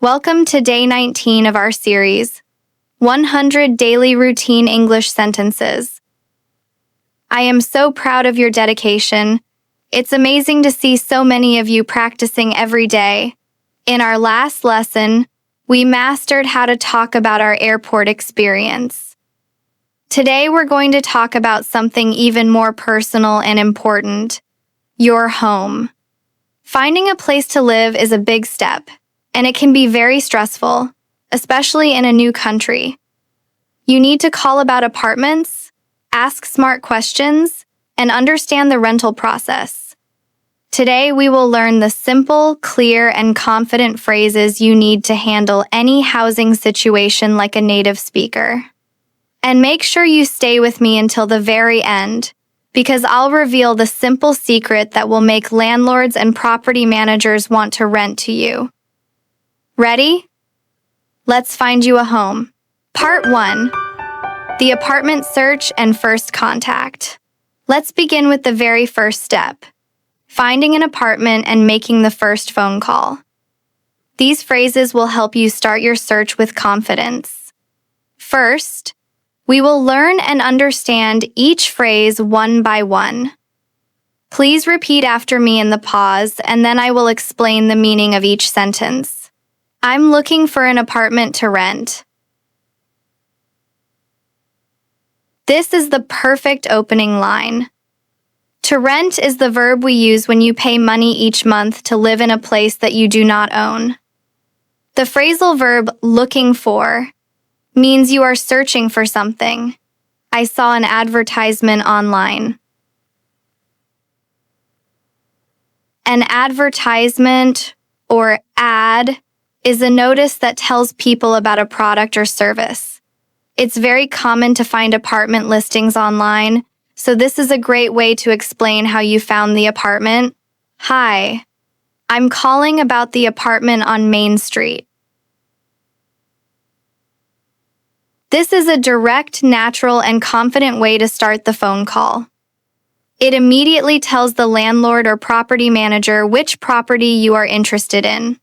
Welcome to day 19 of our series, 100 Daily Routine English Sentences. I am so proud of your dedication. It's amazing to see so many of you practicing every day. In our last lesson, we mastered how to talk about our airport experience. Today we're going to talk about something even more personal and important, your home. Finding a place to live is a big step, and it can be very stressful, especially in a new country. You need to call about apartments, ask smart questions, and understand the rental process. Today, we will learn the simple, clear, and confident phrases you need to handle any housing situation like a native speaker. And make sure you stay with me until the very end, because I'll reveal the simple secret that will make landlords and property managers want to rent to you. Ready? Let's find you a home. Part 1. The apartment search and first contact. Let's begin with the very first step, finding an apartment and making the first phone call. These phrases will help you start your search with confidence. First, we will learn and understand each phrase one by one. Please repeat after me in the pause, and then I will explain the meaning of each sentence. I'm looking for an apartment to rent. This is the perfect opening line. To rent is the verb we use when you pay money each month to live in a place that you do not own. The phrasal verb looking for means you are searching for something. I saw an advertisement online. An advertisement, or ad, is a notice that tells people about a product or service. It's very common to find apartment listings online, so this is a great way to explain how you found the apartment. Hi, I'm calling about the apartment on Main Street. This is a direct, natural, and confident way to start the phone call. It immediately tells the landlord or property manager which property you are interested in.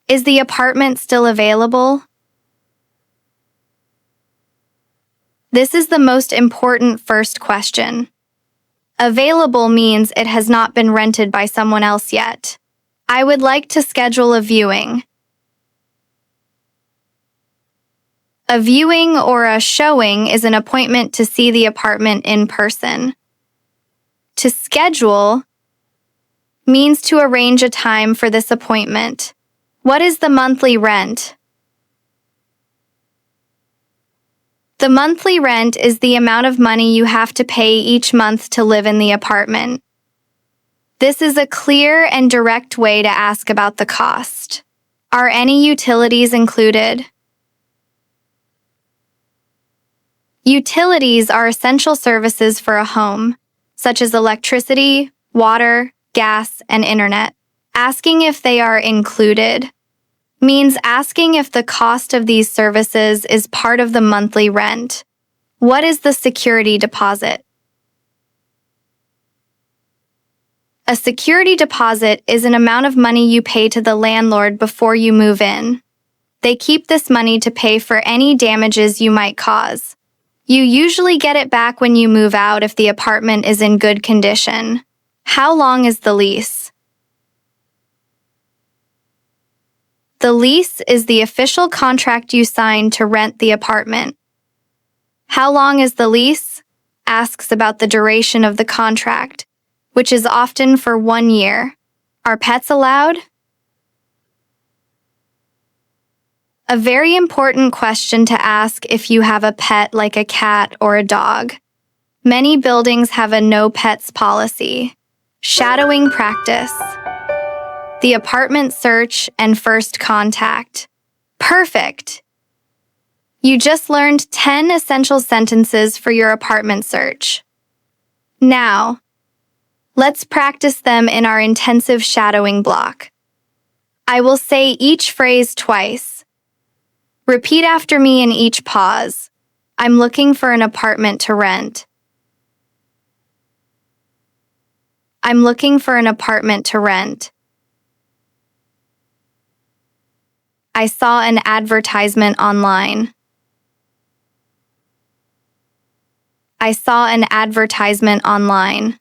Is the apartment still available? This is the most important first question. Available means it has not been rented by someone else yet. I would like to schedule a viewing. A viewing or a showing is an appointment to see the apartment in person. To schedule means to arrange a time for this appointment. What is the monthly rent? The monthly rent is the amount of money you have to pay each month to live in the apartment. This is a clear and direct way to ask about the cost. Are any utilities included? Utilities are essential services for a home, such as electricity, water, gas, and internet. Asking if they are included means asking if the cost of these services is part of the monthly rent. What is the security deposit? A security deposit is an amount of money you pay to the landlord before you move in. They keep this money to pay for any damages you might cause. You usually get it back when you move out if the apartment is in good condition. How long is the lease? The lease is the official contract you sign to rent the apartment. How long is the lease? Asks about the duration of the contract, which is often for 1 year. Are pets allowed? A very important question to ask if you have a pet like a cat or a dog. Many buildings have a no pets policy. Shadowing practice. The apartment search and first contact. Perfect! You just learned 10 essential sentences for your apartment search. Now, let's practice them in our intensive shadowing block. I will say each phrase twice. Repeat after me in each pause. I'm looking for an apartment to rent. I'm looking for an apartment to rent. I saw an advertisement online. I saw an advertisement online.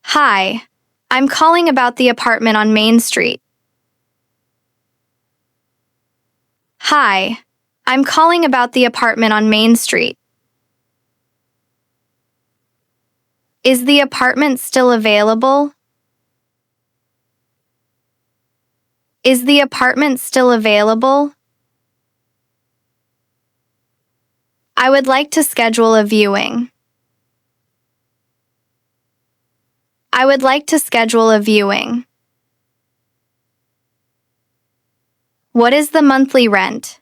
Hi, I'm calling about the apartment on Main Street. Hi, I'm calling about the apartment on Main Street. Is the apartment still available? Is the apartment still available? I would like to schedule a viewing. I would like to schedule a viewing. What is the monthly rent?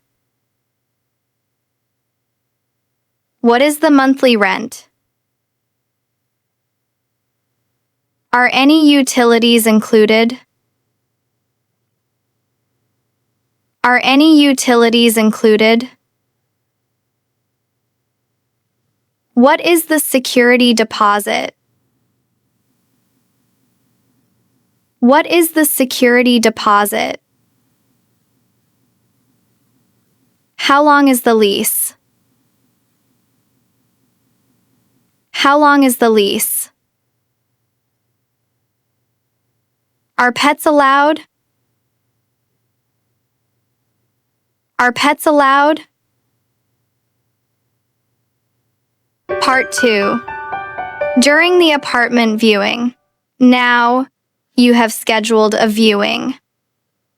What is the monthly rent? Are any utilities included? Are any utilities included? What is the security deposit? What is the security deposit? How long is the lease? How long is the lease? Are pets allowed? Are pets allowed? Part 2. During the apartment viewing. Now, you have scheduled a viewing.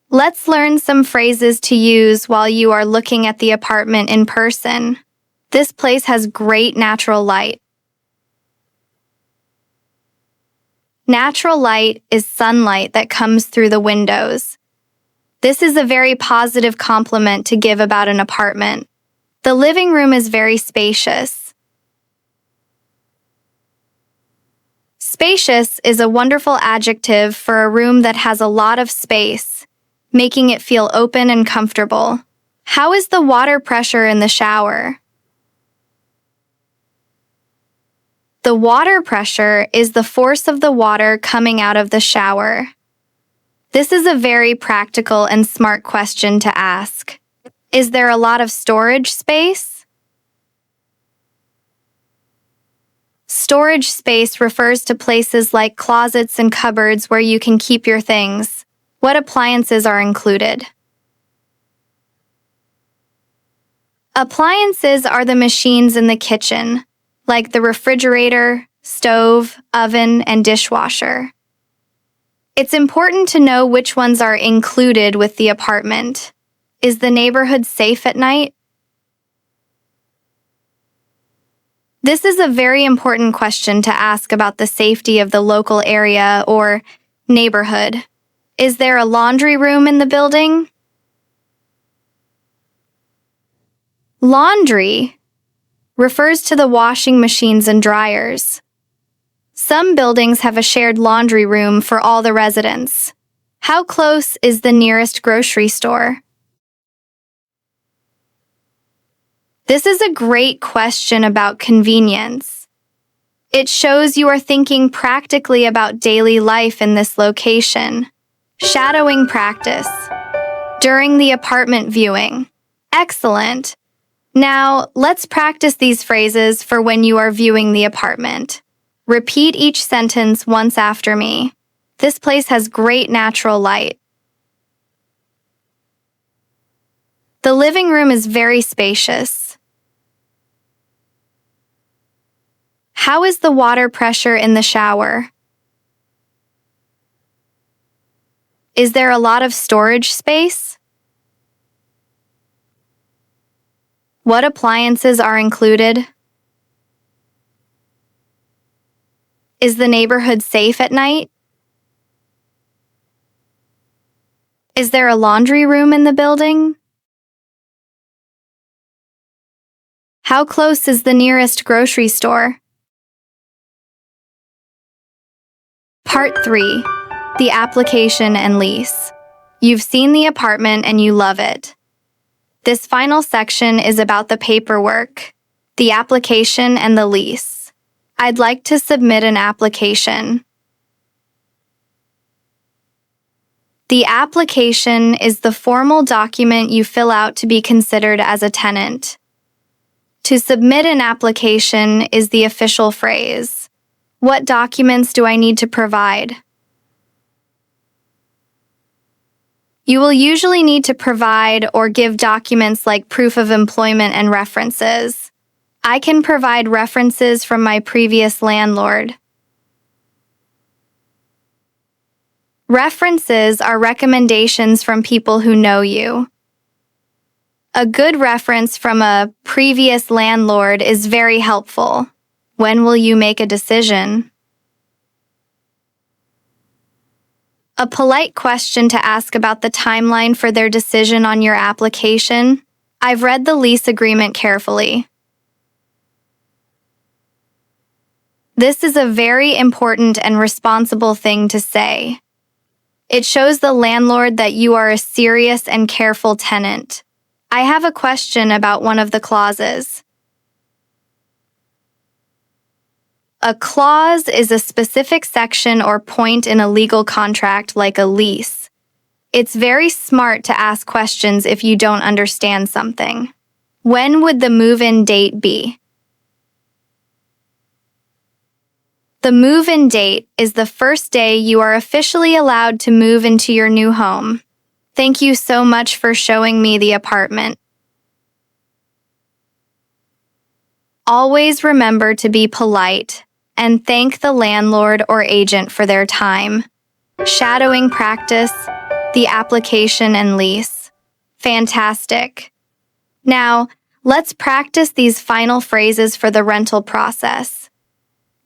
Let's learn some phrases to use while you are looking at the apartment in person. This place has great natural light. Natural light is sunlight that comes through the windows. This is a very positive compliment to give about an apartment. The living room is very spacious. Spacious is a wonderful adjective for a room that has a lot of space, making it feel open and comfortable. How is the water pressure in the shower? The water pressure is the force of the water coming out of the shower. This is a very practical and smart question to ask. Is there a lot of storage space? Storage space refers to places like closets and cupboards where you can keep your things. What appliances are included? Appliances are the machines in the kitchen, like the refrigerator, stove, oven, and dishwasher. It's important to know which ones are included with the apartment. Is the neighborhood safe at night? This is a very important question to ask about the safety of the local area or neighborhood. Is there a laundry room in the building? Laundry refers to the washing machines and dryers. Some buildings have a shared laundry room for all the residents. How close is the nearest grocery store? This is a great question about convenience. It shows you are thinking practically about daily life in this location. Shadowing practice. During the apartment viewing. Excellent. Now, let's practice these phrases for when you are viewing the apartment. Repeat each sentence once after me. This place has great natural light. The living room is very spacious. How is the water pressure in the shower? Is there a lot of storage space? What appliances are included? Is the neighborhood safe at night? Is there a laundry room in the building? How close is the nearest grocery store? Part 3. The application and lease. You've seen the apartment and you love it. This final section is about the paperwork, the application, and the lease. I'd like to submit an application. The application is the formal document you fill out to be considered as a tenant. To submit an application is the official phrase. What documents do I need to provide? You will usually need to provide or give documents like proof of employment and references. I can provide references from my previous landlord. References are recommendations from people who know you. A good reference from a previous landlord is very helpful. When will you make a decision? A polite question to ask about the timeline for their decision on your application. I've read the lease agreement carefully. This is a very important and responsible thing to say. It shows the landlord that you are a serious and careful tenant. I have a question about one of the clauses. A clause is a specific section or point in a legal contract like a lease. It's very smart to ask questions if you don't understand something. When would the move-in date be? The move-in date is the first day you are officially allowed to move into your new home. Thank you so much for showing me the apartment. Always remember to be polite and thank the landlord or agent for their time. Shadowing practice, the application and lease. Fantastic. Now, let's practice these final phrases for the rental process.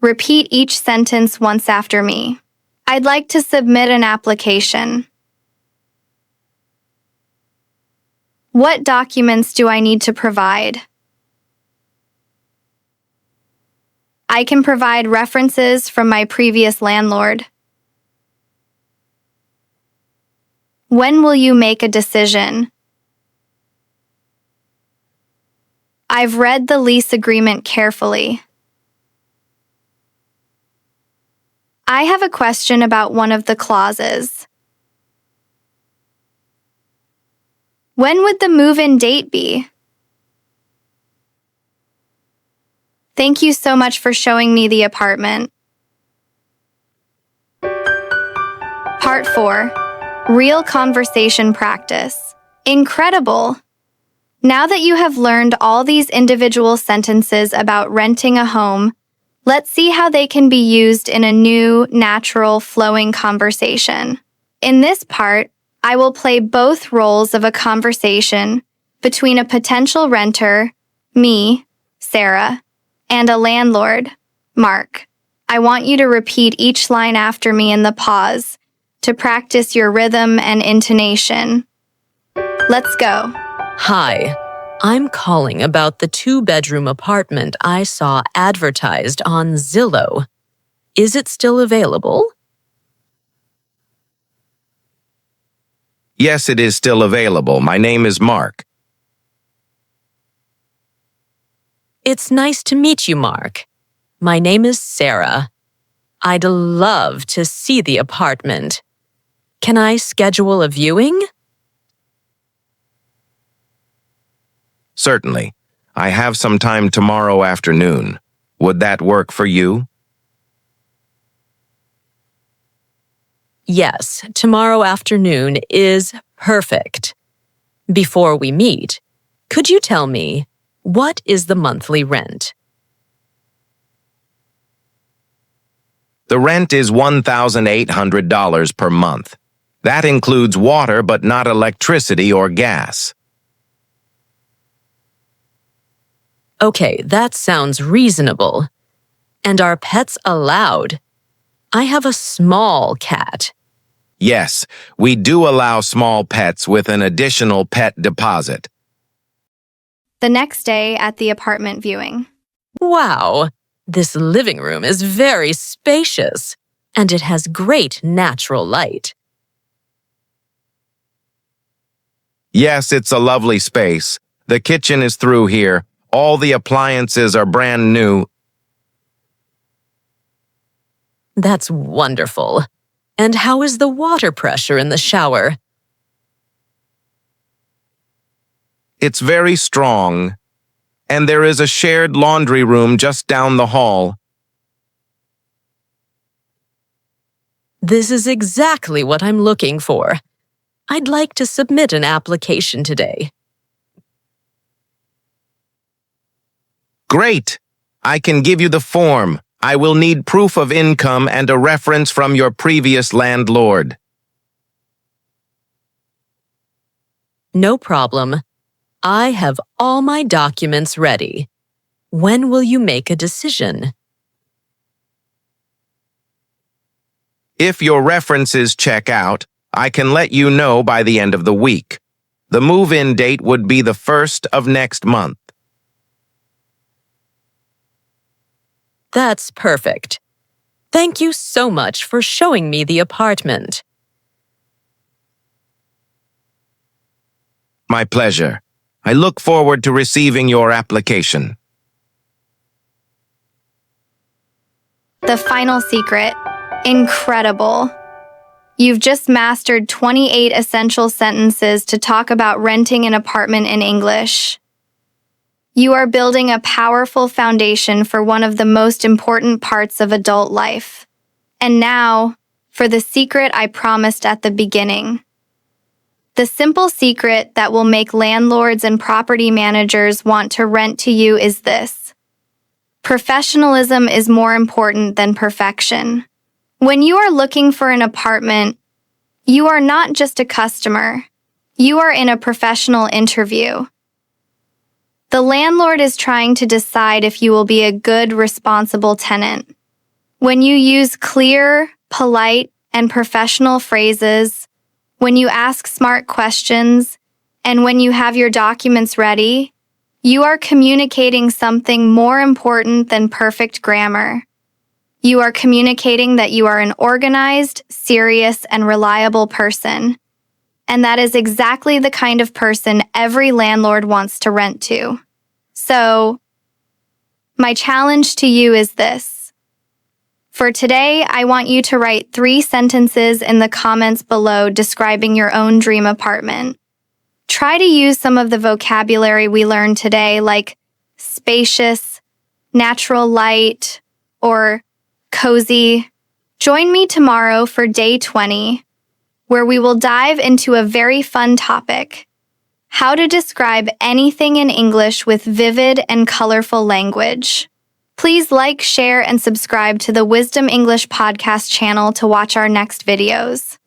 Repeat each sentence once after me. I'd like to submit an application. What documents do I need to provide? I can provide references from my previous landlord. When will you make a decision? I've read the lease agreement carefully. I have a question about one of the clauses. When would the move-in date be? Thank you so much for showing me the apartment. Part 4. Real conversation practice. Incredible! Now that you have learned all these individual sentences about renting a home, let's see how they can be used in a new, natural, flowing conversation. In this part, I will play both roles of a conversation between a potential renter, me, Sarah, and a landlord, Mark. I want you to repeat each line after me in the pause to practice your rhythm and intonation. Let's go. Hi, I'm calling about the 2-bedroom apartment I saw advertised on Zillow. Is it still available? Yes, it is still available. My name is Mark. It's nice to meet you, Mark. My name is Sarah. I'd love to see the apartment. Can I schedule a viewing? Certainly. I have some time tomorrow afternoon. Would that work for you? Yes, tomorrow afternoon is perfect. Before we meet, could you tell me, what is the monthly rent? The rent is $1,800 per month. That includes water but not electricity or gas. Okay, that sounds reasonable. And are pets allowed? I have a small cat. Yes, we do allow small pets with an additional pet deposit. The next day at the apartment viewing. Wow, this living room is very spacious, and it has great natural light. Yes, it's a lovely space. The kitchen is through here. All the appliances are brand new. That's wonderful. And how is the water pressure in the shower? It's very strong, and there is a shared laundry room just down the hall. This is exactly what I'm looking for. I'd like to submit an application today. Great! I can give you the form. I will need proof of income and a reference from your previous landlord. No problem. I have all my documents ready. When will you make a decision? If your references check out, I can let you know by the end of the week. The move-in date would be the 1st of next month. That's perfect. Thank you so much for showing me the apartment. My pleasure. I look forward to receiving your application. The final secret. Incredible. You've just mastered 28 essential sentences to talk about renting an apartment in English. You are building a powerful foundation for one of the most important parts of adult life. And now, for the secret I promised at the beginning. The simple secret that will make landlords and property managers want to rent to you is this. Professionalism is more important than perfection. When you are looking for an apartment, you are not just a customer. You are in a professional interview. The landlord is trying to decide if you will be a good, responsible tenant. When you use clear, polite, and professional phrases, when you ask smart questions, and when you have your documents ready, you are communicating something more important than perfect grammar. You are communicating that you are an organized, serious, and reliable person. And that is exactly the kind of person every landlord wants to rent to. So, my challenge to you is this. For today, I want you to write 3 sentences in the comments below describing your own dream apartment. Try to use some of the vocabulary we learned today, like spacious, natural light, or cozy. Join me tomorrow for day 20, where we will dive into a very fun topic: how to describe anything in English with vivid and colorful language. Please like, share, and subscribe to the Wisdom English podcast channel to watch our next videos.